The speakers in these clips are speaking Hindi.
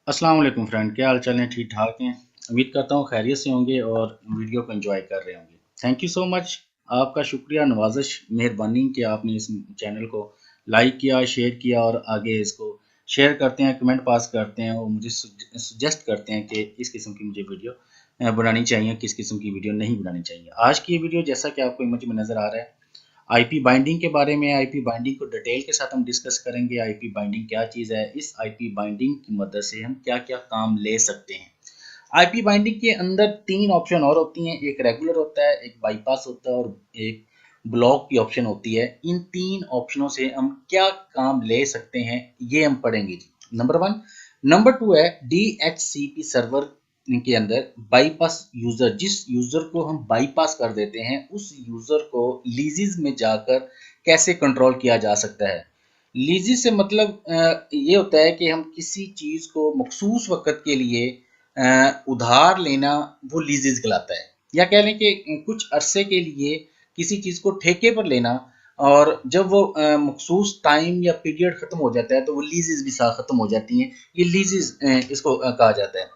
अस्सलाम वालेकुम फ्रेंड, क्या हाल चाल है? ठीक ठाक हैं। उम्मीद करता हूँ खैरियत से होंगे और वीडियो को एंजॉय कर रहे होंगे। Thank you so much. आपका शुक्रिया, नवाजिश, मेहरबानी कि आपने इस चैनल को लाइक किया, शेयर किया और आगे इसको शेयर करते हैं, कमेंट पास करते हैं और मुझे सजेस्ट करते हैं कि इस किस्म की मुझे वीडियो बनानी चाहिए, किस किस्म की वीडियो नहीं बनानी चाहिए। आज की ये वीडियो जैसा कि आपको इमेज में नज़र आ रहा है, आईपी बाइंडिंग के बारे में। आईपी बाइंडिंग को डिटेल के साथ हम डिस्कस करेंगे। आईपी बाइंडिंग क्या चीज़ है, इस आईपी बाइंडिंग की मदद से हम क्या क्या काम ले सकते हैं। आईपी बाइंडिंग के अंदर तीन ऑप्शन और होती हैं, एक रेगुलर होता है, एक बाईपास होता है और एक ब्लॉक की ऑप्शन होती है। इन तीन ऑप्शनों से हम क्या काम ले सकते हैं ये हम पढ़ेंगे जी। Number one. नंबर टू है DHCP सर्वर के अंदर बाईपास यूजर, जिस यूजर को हम बाईपास कर देते हैं उस यूजर को लीजिस में जाकर कैसे कंट्रोल किया जा सकता है। लीजिस से मतलब ये होता है कि हम किसी चीज को मखसूस वक्त के लिए उधार लेना, वो लीजिस कहलाता है। या कह लें कि कुछ अरसे के लिए किसी चीज को ठेके पर लेना, और जब वो मखसूस टाइम या पीरियड खत्म हो जाता है तो वो लीजिस भी साथ खत्म हो जाती हैं। ये लीजिस इसको कहा जाता है।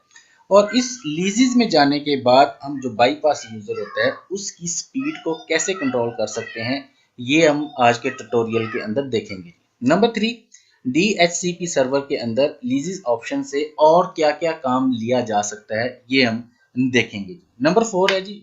और इस लीजिस में जाने के बाद हम जो बाईपास यूजर होता है उसकी स्पीड को कैसे कंट्रोल कर सकते हैं, ये हम आज के ट्यूटोरियल के अंदर देखेंगे। Number three. DHCP सर्वर के अंदर लीजिस ऑप्शन से और क्या क्या काम लिया जा सकता है ये हम देखेंगे। नंबर फोर है जी,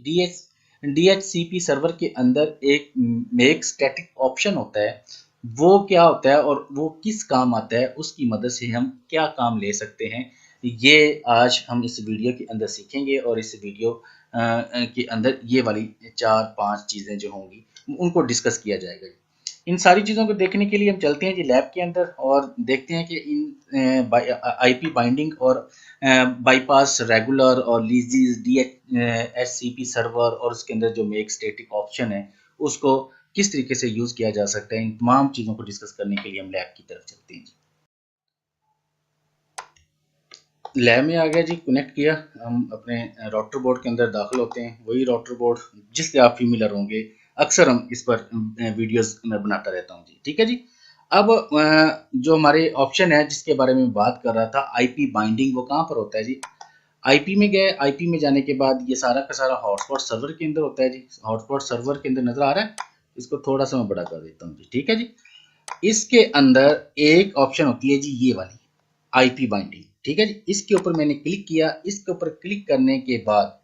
DHCP सर्वर के अंदर एक मेक स्टैटिक ऑप्शन होता है। वो क्या होता है और वो किस काम आता है, उसकी मदद से हम क्या काम ले सकते हैं, ये आज हम इस वीडियो के अंदर सीखेंगे। और इस वीडियो के अंदर ये वाली चार पांच चीज़ें जो होंगी उनको डिस्कस किया जाएगा। इन सारी चीज़ों को देखने के लिए हम चलते हैं जी लैब के अंदर और देखते हैं कि इन आईपी बाइंडिंग और बाईपास, रेगुलर और लीजिस, DHCP सर्वर और उसके अंदर जो मेक स्टैटिक ऑप्शन है उसको किस तरीके से यूज़ किया जा सकता है। इन तमाम चीज़ों को डिस्कस करने के लिए हम लैब की तरफ चलते हैं जी। लैब में आ गया जी, कनेक्ट किया। हम अपने राउटर बोर्ड के अंदर दाखिल होते हैं, वही राउटर बोर्ड जिससे आप फेमिलियर होंगे। अक्सर हम इस पर वीडियोस में बनाता रहता हूँ जी। ठीक है जी। अब जो हमारे ऑप्शन है जिसके बारे में बात कर रहा था, आईपी बाइंडिंग, वो कहाँ पर होता है जी? आईपी में गए, आईपी में जाने के बाद ये सारा का सारा हॉटस्पॉट सर्वर के अंदर होता है जी। हॉटस्पॉट सर्वर के अंदर नजर आ रहा है, इसको थोड़ा सा मैं बड़ा कर देता हूँ जी। ठीक है जी। इसके अंदर एक ऑप्शन होती है जी ये वाली, आईपी बाइंडिंग। ठीक है जी। इसके ऊपर मैंने क्लिक किया। इसके ऊपर क्लिक करने के बाद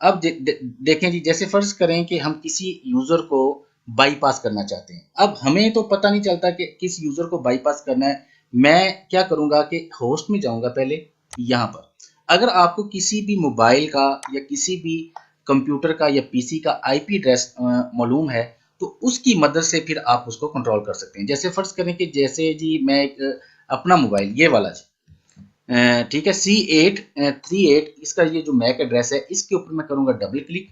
अब देखें जी, जैसे फर्ज करें कि हम किसी यूजर को बाईपास करना चाहते हैं। अब हमें तो पता नहीं चलता कि किस यूजर को बाईपास करना है। मैं क्या करूंगा कि होस्ट में जाऊंगा पहले। यहाँ पर अगर आपको किसी भी मोबाइल का या किसी भी कंप्यूटर का या पीसी का आईपी एड्रेस मालूम है तो उसकी मदद से फिर आप उसको कंट्रोल कर सकते हैं। जैसे फर्ज करें कि जैसे जी मैं एक अपना मोबाइल ये वाला जी, ठीक है, C838, इसका ये जो मैक एड्रेस है इसके ऊपर मैं करूंगा डबल क्लिक।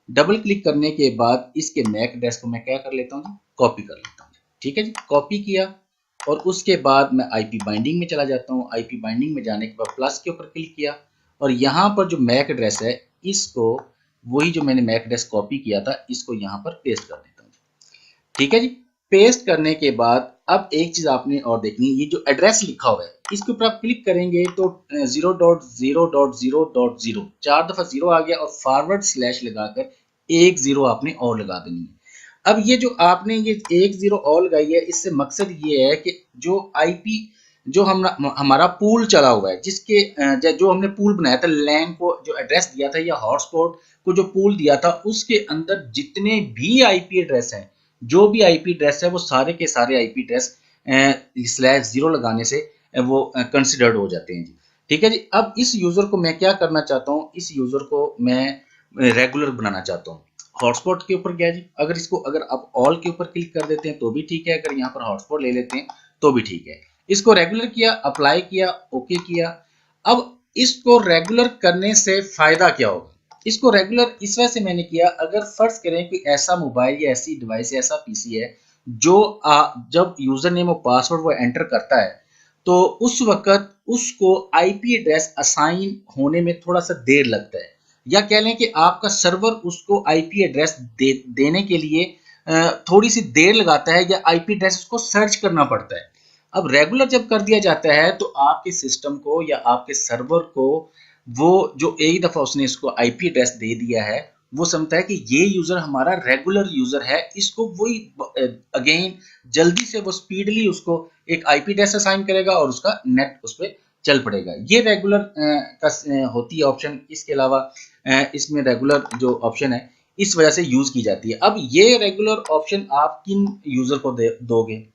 डबल क्लिक करने के बाद इसके मैक एड्रेस को मैं क्या कर लेता हूँ जी, कॉपी कर लेता हूँ। ठीक है जी। कॉपी किया और उसके बाद मैं आईपी बाइंडिंग में चला जाता हूँ। आईपी बाइंडिंग में जाने के बाद प्लस के ऊपर क्लिक किया और यहाँ पर जो मैक एड्रेस है इसको, वही जो मैंने मैक एड्रेस कॉपी किया था, इसको यहाँ पर पेस्ट कर देता हूँ। ठीक है जी। पेस्ट करने के बाद अब एक चीज आपने और देखनी है, ये जो एड्रेस लिखा हुआ है इसके ऊपर आप क्लिक करेंगे तो 0.0.0.0 चार दफा जीरो आ गया और फॉरवर्ड स्लैश लगाकर एक जीरो आपने और लगा देनी है। अब ये जो आपने ये एक जीरो और लगाई है, इससे मकसद ये है कि जो आईपी, जो हम हमारा पूल चला हुआ है, जिसके जो हमने पूल बनाया था, लैन को जो एड्रेस दिया था या हॉटस्पॉट को जो पूल दिया था, उसके अंदर जितने भी आईपी एड्रेस हैं, जो भी आईपी एड्रेस है वो सारे के सारे आईपी एड्रेस स्लैश जीरो लगाने से वो कंसिडर्ड हो जाते हैं जी। ठीक है जी। अब इस यूजर को मैं क्या करना चाहता हूँ, इस यूजर को मैं रेगुलर बनाना चाहता हूँ। हॉटस्पॉट के ऊपर गया जी, अगर इसको अगर आप ऑल के ऊपर क्लिक कर देते हैं तो भी ठीक है, अगर यहाँ पर हॉटस्पॉट ले लेते हैं तो भी ठीक है। इसको रेगुलर किया, अप्लाई किया, ओके किया। अब इसको रेगुलर करने से फायदा क्या होगा? इसको रेगुलर इस वजह से मैंने किया, अगर फर्ज करें कि ऐसा मोबाइल या ऐसी डिवाइस या ऐसा पीसी है जो जब यूजर नेम और पासवर्ड वो एंटर करता है तो उस वक्त उसको आईपी एड्रेस असाइन होने में थोड़ा सा देर लगता है, या कह लें कि आपका सर्वर उसको आईपी एड्रेस देने के लिए थोड़ी सी देर लगाता है, या आईपी एड्रेस उसको सर्च करना पड़ता है। अब रेगुलर जब कर दिया जाता है तो आपके सिस्टम को या आपके सर्वर को वो जो एक दफा उसने इसको आईपी एड्रेस दे दिया है वो समझता है कि ये यूजर हमारा रेगुलर यूजर है, इसको वही अगेन जल्दी से वो स्पीडली उसको एक आईपी एड्रेस असाइन करेगा और उसका नेट उस पर चल पड़ेगा। ये रेगुलर का होती है ऑप्शन। इसके अलावा इसमें रेगुलर जो ऑप्शन है इस वजह से यूज की जाती है। अब ये रेगुलर ऑप्शन आप किन यूजर को दोगे?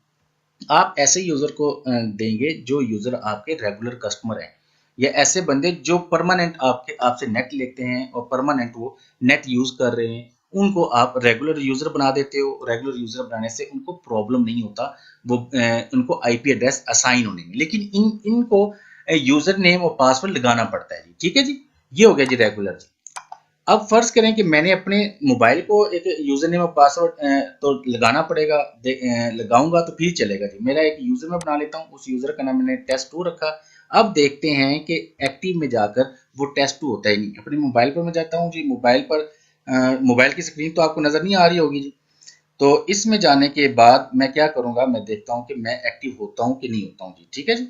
आप ऐसे यूजर को देंगे जो यूजर आपके रेगुलर कस्टमर है या ऐसे बंदे जो परमानेंट आपसे नेट लेते हैं और परमानेंट वो नेट यूज कर रहे हैं, उनको आप रेगुलर यूजर बना देते हो। रेगुलर यूजर बनाने से उनको प्रॉब्लम नहीं होता, वो उनको आईपी एड्रेस असाइन होने में, लेकिन इनको यूजर नेम और पासवर्ड लगाना पड़ता है जी। ठीक है जी, ये हो गया जी रेगुलर जी। अब फर्ज करें कि मैंने अपने मोबाइल को एक यूजर नेम और पासवर्ड तो लगाना पड़ेगा, लगाऊंगा तो फिर चलेगा जी। मेरा एक यूजर मैं बना लेता हूँ, उस यूजर का नाम मैंने टेस्ट2 रखा। अब देखते हैं कि एक्टिव में जाकर वो टेस्ट2 होता ही नहीं। अपने मोबाइल पर मैं जाता हूँ जी, मोबाइल पर मोबाइल की स्क्रीन तो आपको नजर नहीं आ रही होगी जी। तो इसमें जाने के बाद मैं क्या करूंगा, मैं देखता हूँ कि मैं एक्टिव होता हूँ कि नहीं होता हूँ जी। ठीक है जी।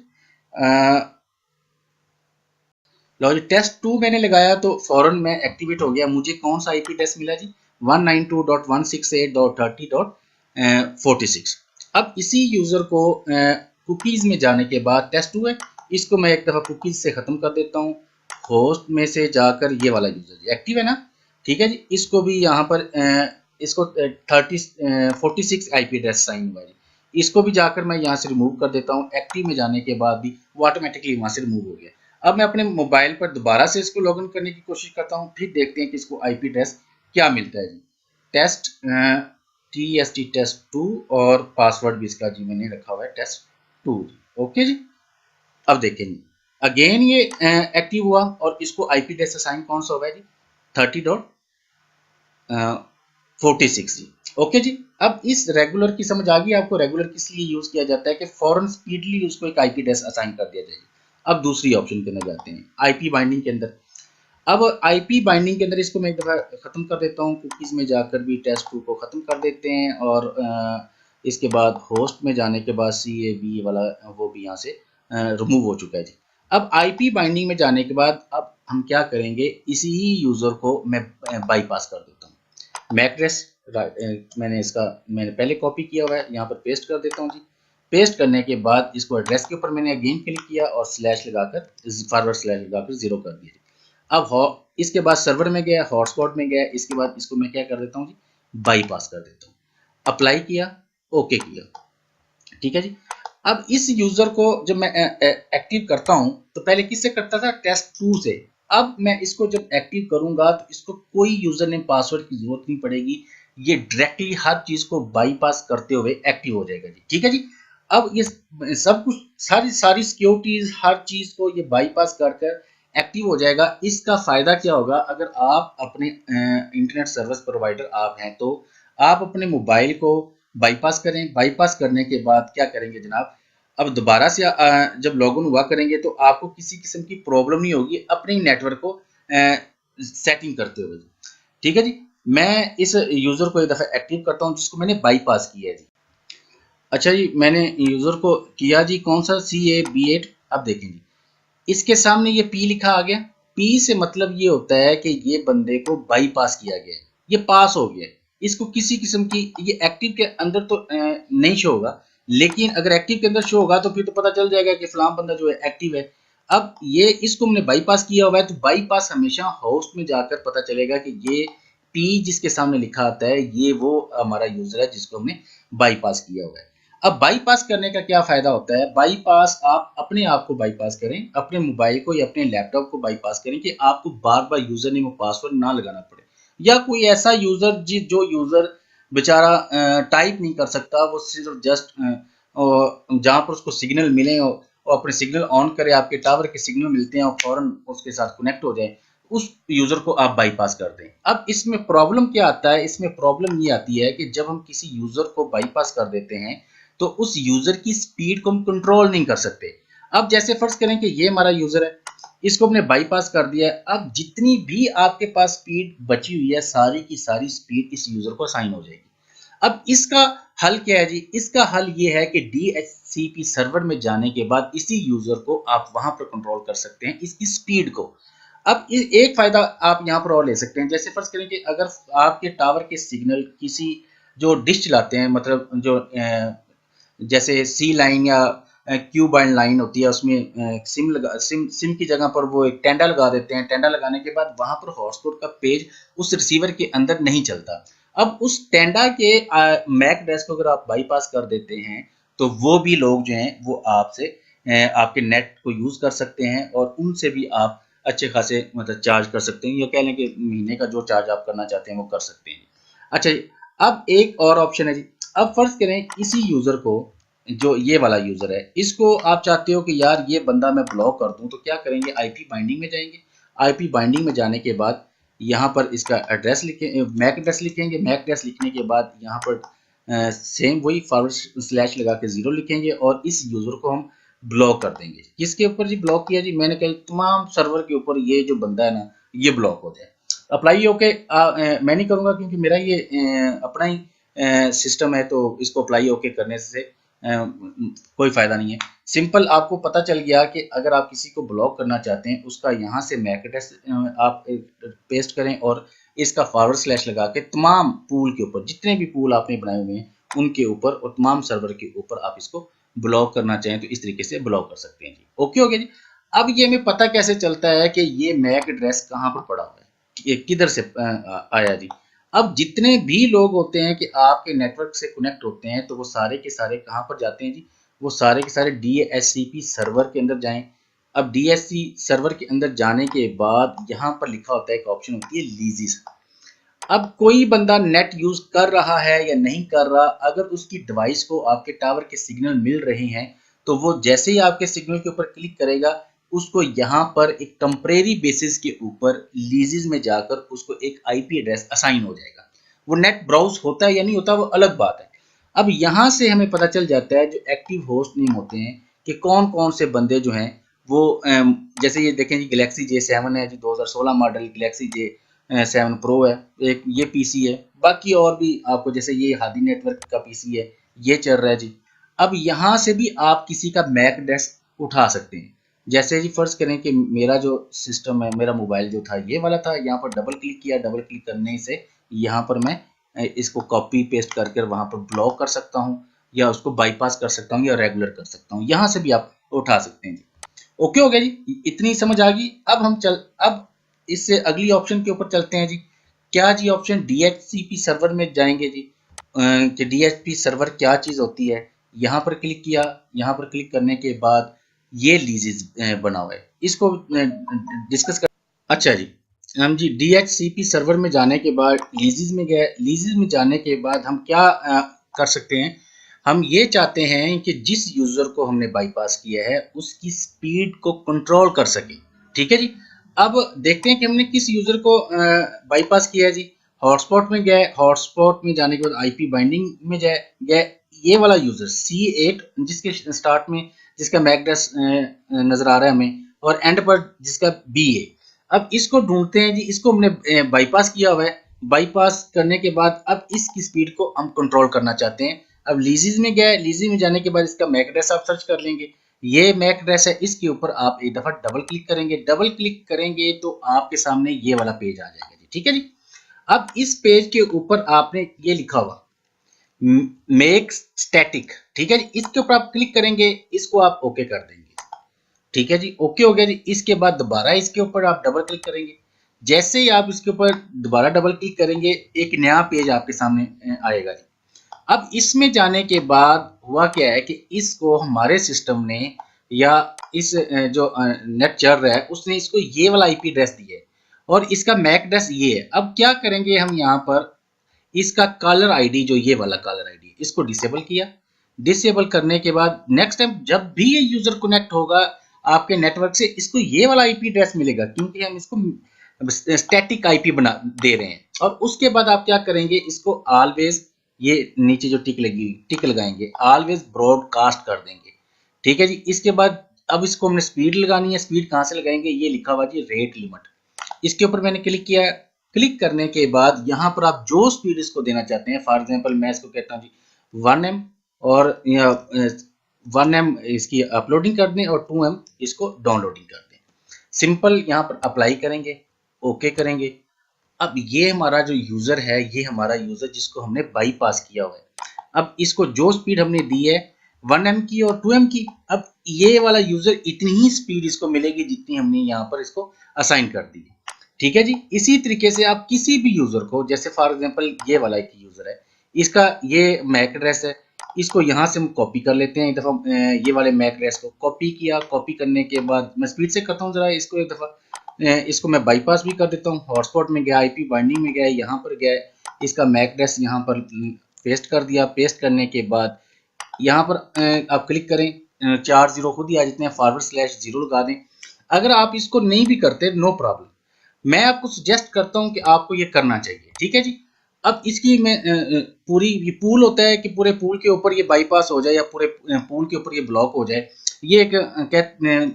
लो जी, टेस्ट2 मैंने लगाया तो फौरन मैं एक्टिवेट हो गया। मुझे कौन सा आईपी एड्रेस मिला जी? 192.168.30.46। अब इसी यूजर को कुकीज में जाने के बाद टेस्ट2 है, इसको मैं एक दफा कुकीज से खत्म कर देता हूँ। होस्ट में से जाकर ये वाला यूजर एक्टिव है ना, ठीक है जी। इसको भी यहाँ पर इसको 46 आईपी एड्रेस साइन हुआ जी। इसको भी जाकर मैं यहाँ से रिमूव कर देता हूँ। एक्टिव में जाने के बाद भी वो ऑटोमेटिकली वहां से रिमूव हो गया। अब मैं अपने मोबाइल पर दोबारा से इसको लॉगिन करने की कोशिश करता हूँ, फिर देखते हैं कि इसको आईपी एड्रेस क्या मिलता है जी। टेस्ट TST टेस्ट2 और पासवर्ड भी इसका जी मैंने रखा हुआ है टेस्ट2। ओके जी, अब देखेंगे अगेन ये एक्टिव हुआ और इसको आईपी एड्रेस असाइन कौन सा हुआ है जी? 30.46 जी। ओके जी, अब इस रेगुलर की समझ आ गई आपको? रेगुलर किस लिए यूज किया जाता है कि फौरन स्पीडली उसको एक आईपी एड्रेस असाइन कर दिया जाएगा। अब दूसरी ऑप्शन के अंदर जाते हैं, आईपी बाइंडिंग के अंदर। अब आईपी बाइंडिंग के अंदर इसको मैं एक दफा खत्म कर देता हूँ। कुकीज में जाकर भी टेस्ट2 को खत्म कर देते हैं और इसके बाद होस्ट में जाने के बाद CAB वाला वो भी यहाँ से रिमूव हो चुका है जी। अब आईपी बाइंडिंग में जाने के बाद अब हम क्या करेंगे, इसी यूजर को मैं बाईपास कर देता हूँ। मैक एड्रेस मैंने पहले कॉपी किया हुआ है, यहाँ पर पेस्ट कर देता हूँ जी। पेस्ट करने के बाद इसको एड्रेस के ऊपर मैंने अगेन क्लिक किया और स्लैश लगाकर फॉरवर्ड स्लैश लगाकर 0 कर दिया। अब इसके बाद सर्वर में गया, हॉटस्पॉट में गया, इसके बाद इसको मैं क्या कर देता हूँ जी, बाईपास कर देता हूँ। अप्लाई किया, ओके किया, ठीक है जी। अब इस यूजर को जब मैं एक्टिव करता हूं तो पहले किससे करता था? टेस्ट2 से। अब मैं इसको जब एक्टिव करूंगा तो इसको कोई यूजर नेम पासवर्ड की जरूरत नहीं पड़ेगी, ये डायरेक्टली हर चीज को बाईपास करते हुए एक्टिव हो जाएगा जी। ठीक है जी। अब ये सब कुछ सारी सारी सिक्योरिटीज हर चीज को ये बाईपास कर एक्टिव हो जाएगा। इसका फायदा क्या होगा? अगर आप अपने इंटरनेट सर्विस प्रोवाइडर आप हैं तो आप अपने मोबाइल को बाईपास करें। बाईपास करने के बाद क्या करेंगे जनाब, अब दोबारा से जब लॉगिन हुआ करेंगे तो आपको किसी किस्म की प्रॉब्लम नहीं होगी अपने नेटवर्क को सेटिंग करते हुए। ठीक है जी, मैं इस यूजर को एक दफा एक्टिव करता हूं जिसको मैंने बाईपास किया है जी। अच्छा जी, मैंने यूजर को किया जी कौन सा? CAB8। अब देखें जी, इसके सामने ये P लिखा आ गया। P से मतलब ये होता है कि ये बंदे को बाईपास किया गया है, ये पास हो गया। इसको किसी किस्म की, ये एक्टिव के अंदर तो नहीं शो होगा, लेकिन अगर एक्टिव के अंदर शो होगा तो फिर तो पता चल जाएगा कि फलां बंदा जो है एक्टिव है। अब ये इसको हमने बाईपास किया हुआ है तो बाईपास हमेशा होस्ट में जाकर पता चलेगा कि ये P जिसके सामने लिखा आता है ये वो हमारा यूजर है जिसको हमने बाईपास किया हुआ है। अब बाईपास करने का क्या फायदा होता है? बाईपास आप अपने आप को बाईपास करें, अपने मोबाइल को या अपने लैपटॉप को बाईपास करें कि आपको बार बार यूजर नेम और पासवर्ड ना लगाना पड़े। या कोई ऐसा यूजर जो यूजर बेचारा टाइप नहीं कर सकता, वो सिर्फ जस्ट जहां पर उसको सिग्नल मिले और अपने सिग्नल ऑन करे, आपके टावर के सिग्नल मिलते हैं और फौरन उसके साथ कनेक्ट हो जाए, उस यूजर को आप बाईपास कर दें। अब इसमें प्रॉब्लम क्या आता है? इसमें प्रॉब्लम ये आती है कि जब हम किसी यूजर को बाईपास कर देते हैं तो उस यूजर की स्पीड को हम कंट्रोल नहीं कर सकते। अब जैसे फर्ज करें कि ये हमारा यूजर है, इसको हमने बाईपास कर दिया है। अब जितनी भी आपके पास स्पीड बची हुई है सारी की सारी स्पीड इस यूजर को असाइन हो जाएगी। अब इसका हल क्या है जी? इसका हल ये है कि DHCP सर्वर में जाने के बाद इसी यूजर को आप वहां पर कंट्रोल कर सकते हैं, इसकी स्पीड को। अब एक फायदा आप यहाँ पर और ले सकते हैं, जैसे फर्ज करें कि अगर आपके टावर के सिग्नल किसी जो डिश चलाते हैं, मतलब जो जैसे सी लाइन या क्यू बैंड लाइन होती है, उसमें सिम की जगह पर वो एक टेंडा लगा देते हैं। टेंडा लगाने के बाद वहां पर हॉटस्पॉट का पेज उस रिसीवर के अंदर नहीं चलता। अब उस टेंडा के मैक एड्रेस को अगर आप बाईपास कर देते हैं, तो वो भी लोग जो हैं वो आपसे आपके नेट को यूज कर सकते हैं और उनसे भी आप अच्छे खासे मतलब चार्ज कर सकते हैं, या कह लें कि महीने का जो चार्ज आप करना चाहते हैं वो कर सकते हैं। अच्छा जी, अब एक और ऑप्शन है जी। अब फर्ज करें इसी यूजर को, जो ये वाला यूजर है, इसको आप चाहते हो कि यार ये बंदा मैं ब्लॉक कर दूं, तो क्या करेंगे? आईपी बाइंडिंग में जाएंगे। आईपी बाइंडिंग में जाने के बाद यहाँ पर इसका एड्रेस लिखें, मैक एड्रेस लिखेंगे। मैक एड्रेस लिखने के बाद यहाँ पर सेम वही फॉरवर्ड स्लैश लगा के 0 लिखेंगे और इस यूजर को हम ब्लॉक कर देंगे। किसके ऊपर जी ब्लॉक किया जी? मैंने कहा तमाम सर्वर के ऊपर ये जो बंदा है ना, ये ब्लॉक हो जाए। अप्लाई ओके मैं नहीं करूंगा क्योंकि मेरा ये अपना ही सिस्टम है, तो इसको अप्लाई ओके करने से कोई फायदा नहीं है। सिंपल आपको पता चल गया कि अगर आप किसी को ब्लॉक करना चाहते हैं, उसका यहाँ से मैक एड्रेस आप पेस्ट करें और इसका फॉरवर्ड स्लैश लगा के तमाम पूल के ऊपर, जितने भी पूल आपने बनाए हुए हैं उनके ऊपर और तमाम सर्वर के ऊपर आप इसको ब्लॉक करना चाहें तो इस तरीके से ब्लॉक कर सकते हैं जी। ओके हो गया जी। अब ये हमें पता कैसे चलता है कि ये मैक एड्रेस कहाँ पर पड़ा हुआ है, ये किधर से आया जी? अब जितने भी लोग होते हैं कि आपके नेटवर्क से कनेक्ट होते हैं, तो वो सारे के सारे कहाँ पर जाते हैं जी? वो सारे के सारे DHCP सर्वर के अंदर जाएं। अब DHCP सर्वर के अंदर जाने के बाद यहाँ पर लिखा होता है, एक ऑप्शन होती है लीजिस। अब कोई बंदा नेट यूज कर रहा है या नहीं कर रहा, अगर उसकी डिवाइस को आपके टावर के सिग्नल मिल रहे हैं, तो वो जैसे ही आपके सिग्नल के ऊपर क्लिक करेगा, उसको यहाँ पर एक टेम्परेरी बेसिस के ऊपर लीजेस में जाकर उसको एक आईपी एड्रेस असाइन हो जाएगा। वो नेट ब्राउज होता है या नहीं होता वो अलग बात है। अब यहाँ से हमें पता चल जाता है जो एक्टिव होस्ट नेम होते हैं कि कौन कौन से बंदे जो हैं वो जैसे ये देखें जी, गैलेक्सी J7 है जी, 2016 मॉडल गैलेक्सी J7 प्रो है, एक ये पीसी है। बाकी और भी आपको जैसे ये हादी नेटवर्क का पीसी है, ये चल रहा है जी। अब यहाँ से भी आप किसी का मैक एड्रेस उठा सकते हैं। जैसे जी फर्ज करें कि मेरा जो सिस्टम है, मेरा मोबाइल जो था ये वाला था, यहाँ पर डबल क्लिक किया, डबल क्लिक करने से यहाँ पर मैं इसको कॉपी पेस्ट करके वहां पर ब्लॉक कर सकता हूँ, या उसको बाईपास कर सकता हूँ, या रेगुलर कर सकता हूँ। यहाँ से भी आप उठा सकते हैं जी। ओके हो गया जी, इतनी समझ आ गई। अब इससे अगली ऑप्शन के ऊपर चलते हैं जी। क्या जी? ऑप्शन DHCP सर्वर में जाएंगे जी, कि DHCP सर्वर क्या चीज होती है। यहाँ पर क्लिक किया, यहाँ पर क्लिक करने के बाद ये लीजेस बना हुआ है, इसको डिस्कस कर। अच्छा जी, हम जी DHCP सर्वर में जाने के बाद लीजेस में गए। लीजेस में जाने के बाद हम क्या कर सकते हैं? हम ये चाहते हैं कि जिस यूजर को हमने बाईपास किया है उसकी स्पीड को कंट्रोल कर सके। ठीक है जी। अब देखते हैं कि हमने किस यूजर को बाईपास किया है जी। हॉटस्पॉट में गए, हॉटस्पॉट में जाने के बाद आईपी बाइंडिंग में गए, ये वाला यूजर C8 जिसके स्टार्ट में जिसका मैक एड्रेस नजर आ रहा है हमें, और एंड पर जिसका B है। अब इसको ढूंढते हैं जी, इसको हमने बाईपास किया हुआ है। बाईपास करने के बाद अब इसकी स्पीड को हम कंट्रोल करना चाहते हैं। अब लीजिस में गए, लीजिस में जाने के बाद इसका मैक एड्रेस आप सर्च कर लेंगे। ये मैक एड्रेस है, इसके ऊपर आप एक दफा डबल क्लिक करेंगे। डबल क्लिक करेंगे तो आपके सामने ये वाला पेज आ जाएगा जी। ठीक है जी। अब इस पेज के ऊपर आपने ये लिखा हुआ मेक स्टैटिक, ठीक है जी, इसके ऊपर आप क्लिक करेंगे, इसको आप ओके कर देंगे। ठीक है जी, ओके हो गया जी। इसके बाद दोबारा इसके ऊपर आप डबल क्लिक करेंगे। जैसे ही आप इसके ऊपर दोबारा डबल क्लिक करेंगे, एक नया पेज आपके सामने आएगा जी। अब इसमें जाने के बाद हुआ क्या है कि इसको हमारे सिस्टम ने, या इस जो नेट चल रहा है उसने इसको ये वाला आईपी एड्रेस दिया है और इसका मैक एड्रेस ये है। अब क्या करेंगे हम यहाँ पर, इसका कॉलर आईडी जो ये वाला कॉलर आईडी इसको डिसेबल किया। डिसेबल करने के बाद नेक्स्ट टाइम जब भी ये यूजर कनेक्ट होगा आपके नेटवर्क से, इसको ये वाला आईपी एड्रेस मिलेगा क्योंकि हम इसको स्टैटिक आईपी बना दे रहे हैं। और उसके बाद आप क्या करेंगे, इसको ऑलवेज, ये नीचे जो टिक लगी टिक लगाएंगे, ऑलवेज ब्रॉडकास्ट कर देंगे। ठीक है जी। इसके बाद अब इसको हमने स्पीड लगानी है। स्पीड कहाँ से लगाएंगे, ये लिखा हुआ जी रेट लिमिट, इसके ऊपर मैंने क्लिक किया। क्लिक करने के बाद यहाँ पर आप जो स्पीड इसको देना चाहते हैं, फॉर एग्जांपल मैं इसको कहता हूँ जी 1M, और 1M इसकी अपलोडिंग कर दें और 2M इसको डाउनलोडिंग कर दें। सिंपल यहाँ पर अप्लाई करेंगे, ओके करेंगे। अब ये हमारा जो यूजर है, ये हमारा यूजर जिसको हमने बाईपास किया हुआ है, अब इसको जो स्पीड हमने दी है 1M की और 2M की, अब ये वाला यूजर इतनी ही स्पीड इसको मिलेगी जितनी हमने यहाँ पर इसको असाइन कर दी है। ठीक है जी। इसी तरीके से आप किसी भी यूजर को, जैसे फॉर एग्जांपल ये वाला एक यूजर है, इसका ये मैक एड्रेस है, इसको यहाँ से हम कॉपी कर लेते हैं एक दफा। ये वाले मैक एड्रेस को कॉपी किया, कॉपी करने के बाद मैं स्पीड से करता हूँ जरा इसको एक दफा। इसको मैं बाईपास भी कर देता हूँ, हॉटस्पॉट में गया, आईपी बाइंडिंग में गया, यहाँ पर गया, इसका मैक एड्रेस यहाँ पर पेस्ट कर दिया। पेस्ट करने के बाद यहाँ पर आप क्लिक करें, 4 जीरो खुद ही आ जाते हैं, /0 लगा दें। अगर आप इसको नहीं भी करते नो प्रॉब्लम, मैं आपको सजेस्ट करता हूं कि आपको ये करना चाहिए। ठीक है जी। अब इसकी मैं पूरी ये पूल होता है कि पूरे पूल के ऊपर ये बाईपास हो जाए या पूरे पूल के ऊपर ये ब्लॉक हो जाए, ये एक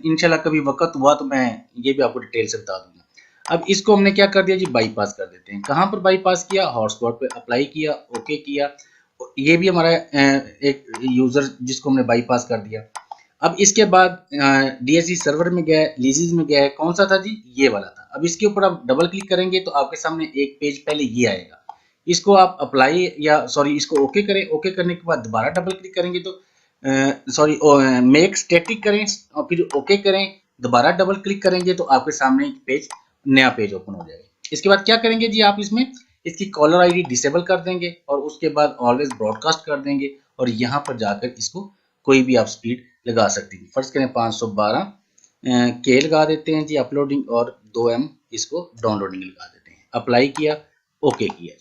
इंशाल्लाह कभी वक्त हुआ तो मैं ये भी आपको डिटेल से बता दूंगा। अब इसको हमने क्या कर दिया जी, बाईपास कर देते हैं। कहाँ पर बाईपास किया, हॉटस्पॉट पे अप्लाई किया, ओके किया। ये भी हमारा एक यूजर जिसको हमने बाईपास कर दिया। अब इसके बाद डीएससी सर्वर में गया, लीजेस में गया, कौन सा था जी, ये वाला था। अब इसके ऊपर आप डबल क्लिक करेंगे तो आपके सामने एक पेज पहले ये आएगा। इसको आप अप्लाई या सॉरी इसको ओके करें, ओके करने के बाद दोबारा डबल क्लिक करेंगे तो सॉरी मेक स्टैटिक करें और फिर ओके करें, दोबारा डबल क्लिक करेंगे तो आपके सामने एक पेज, नया पेज ओपन हो जाएगा। इसके बाद क्या करेंगे जी, आप इसमें इसकी कॉलर आईडी डिसेबल कर देंगे और उसके बाद ऑलवेज ब्रॉडकास्ट कर देंगे और यहाँ पर जाकर इसको कोई भी आप स्पीड लगा सकते हैं। फर्स्ट करें 512 के लगा देते हैं जी अपलोडिंग, और 2M इसको डाउनलोडिंग लगा देते हैं। अप्लाई किया, ओके किया,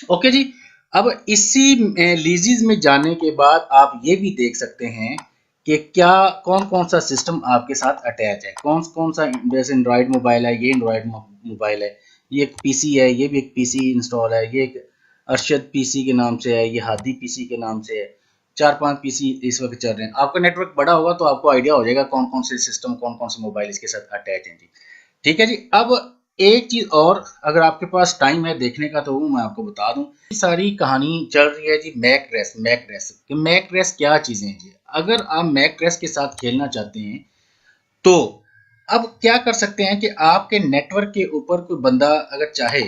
ओके जी। अब इसी लीजेस में जाने के बाद आप ये भी देख सकते हैं कि क्या कौन कौन सा सिस्टम आपके साथ अटैच है, कौन कौन सा, जैसे एंड्रॉयड मोबाइल है, ये एंड्रॉयड मोबाइल है, ये एक पीसी है, ये भी एक पीसी इंस्टॉल है, ये एक अरशद पीसी के नाम से है, ये हादी पीसी के नाम से है। 4-5 पीसी इस वक्त चल रहे हैं। आपका नेटवर्क बड़ा होगा तो आपको आइडिया हो जाएगा कौन कौन से सिस्टम, कौन कौन से मोबाइल इसके साथ अटैच हैं जी। ठीक है जी। अब एक चीज और अगर आपके पास टाइम है देखने का तो वो मैं आपको बता दूं, सारी कहानी चल रही है जी मैक ड्रेस। मैक ड्रेस क्या चीजें हैं जी। अगर आप मैक ड्रेस के साथ खेलना चाहते हैं तो अब क्या कर सकते हैं कि आपके नेटवर्क के ऊपर कोई बंदा अगर चाहे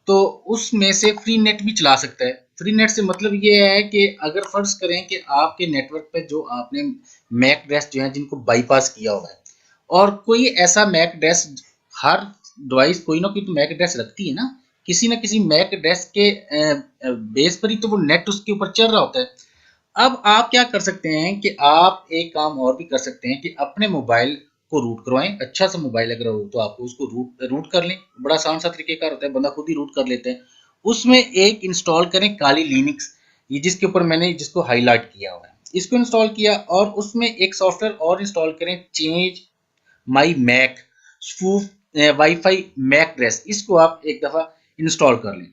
तो उसमें से फ्री नेट भी चला सकता है। फ्री नेट से मतलब ये है कि अगर फर्ज करें कि आपके नेटवर्क पे जो आपने मैक ड्रेस जो है जिनको बाईपास किया हुआ है, और कोई ऐसा मैक ड्रेस, हर डिवाइस कोई ना कोई तो मैक ड्रेस रखती है ना किसी मैक ड्रेस के बेस पर ही तो वो नेट उसके ऊपर चल रहा होता है। अब आप क्या कर सकते हैं कि आप एक काम और भी कर सकते हैं कि अपने मोबाइल को रूट करवाएं। अच्छा सा मोबाइल अगर हो तो आपको उसको रूट कर लें, बड़ा आसान सा तरीकेकार होता है, बंदा खुद ही रूट कर लेते हैं। उसमें एक इंस्टॉल करें काली लिनक्स, ये जिसके ऊपर मैंने जिसको हाईलाइट किया हुआ है, इसको इंस्टॉल किया और उसमें एक सॉफ्टवेयर और इंस्टॉल करें, change my MAC spoof wifi MAC address, इसको आप एक दफा इंस्टॉल कर लें।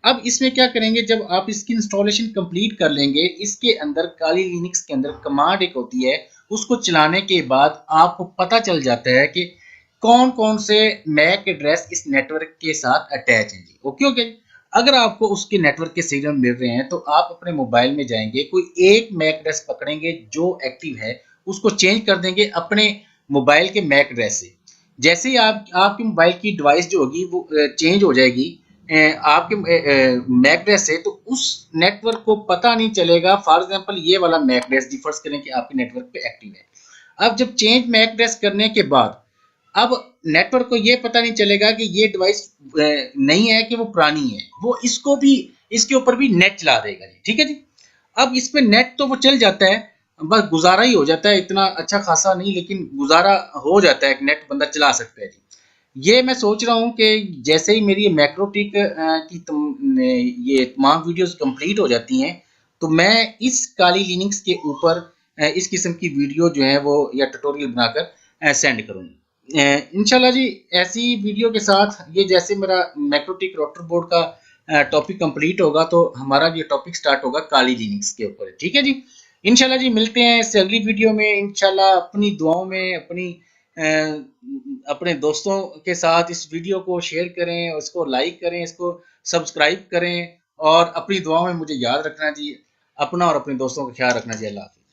अब इसमें क्या करेंगे, जब आप इसकी इंस्टॉलेशन कंप्लीट कर लेंगे, इसके अंदर काली लिनक्स के अंदर कमांड एक होती है, उसको चलाने के बाद आपको पता चल जाता है कि कौन कौन से मैक एड्रेस इस नेटवर्क के साथ अटैच हैं जी। Okay okay. अगर आपको उसके नेटवर्क के सिग्नल मिल रहे हैं तो आप अपने मोबाइल में जाएंगे, कोई एक मैक एड्रेस पकड़ेंगे जो एक्टिव है, उसको चेंज कर देंगे अपने मोबाइल के मैक एड्रेस से। जैसे ही आपके मोबाइल की डिवाइस जो होगी वो चेंज हो जाएगी आपके मैक एड्रेस से, तो उस नेटवर्क को पता नहीं चलेगा। फॉर एग्जांपल ये वाला मैक एड्रेस जी फर्स्ट करें कि आपके नेटवर्क पे एक्टिव है। अब जब चेंज मैक एड्रेस करने के बाद अब नेटवर्क को ये पता नहीं चलेगा कि ये डिवाइस नहीं है कि वो पुरानी है, वो इसको भी इसके ऊपर भी नेट चला देगा जी। ठीक है जी। अब इस पे नेट तो वो चल जाता है, बस गुजारा ही हो जाता है, इतना अच्छा खासा नहीं लेकिन गुजारा हो जाता है, नेट बंदा चला सकता है जी। ये मैं सोच रहा हूँ कि जैसे ही मेरी मैक्रोटिक ये तमाम वीडियोस कंप्लीट हो जाती हैं तो मैं इस काली लिनक्स के ऊपर इस किस्म की वीडियो जो है वो या ट्यूटोरियल बनाकर सेंड करूँगा इंशाल्लाह जी। ऐसी वीडियो के साथ ये जैसे मेरा मैक्रोटिक राउटर बोर्ड का टॉपिक कंप्लीट होगा तो हमारा ये टॉपिक स्टार्ट होगा काली लिनक्स के ऊपर। ठीक है जी। इंशाल्लाह जी मिलते हैं इससे अगली वीडियो में। इंशाल्लाह अपनी दुआओं में, अपनी अपने दोस्तों के साथ इस वीडियो को शेयर करें, उसको लाइक करें, इसको सब्सक्राइब करें और अपनी दुआओं में मुझे याद रखना जी। अपना और अपने दोस्तों का ख्याल रखना जी। अल्लाह हाफ़िज़।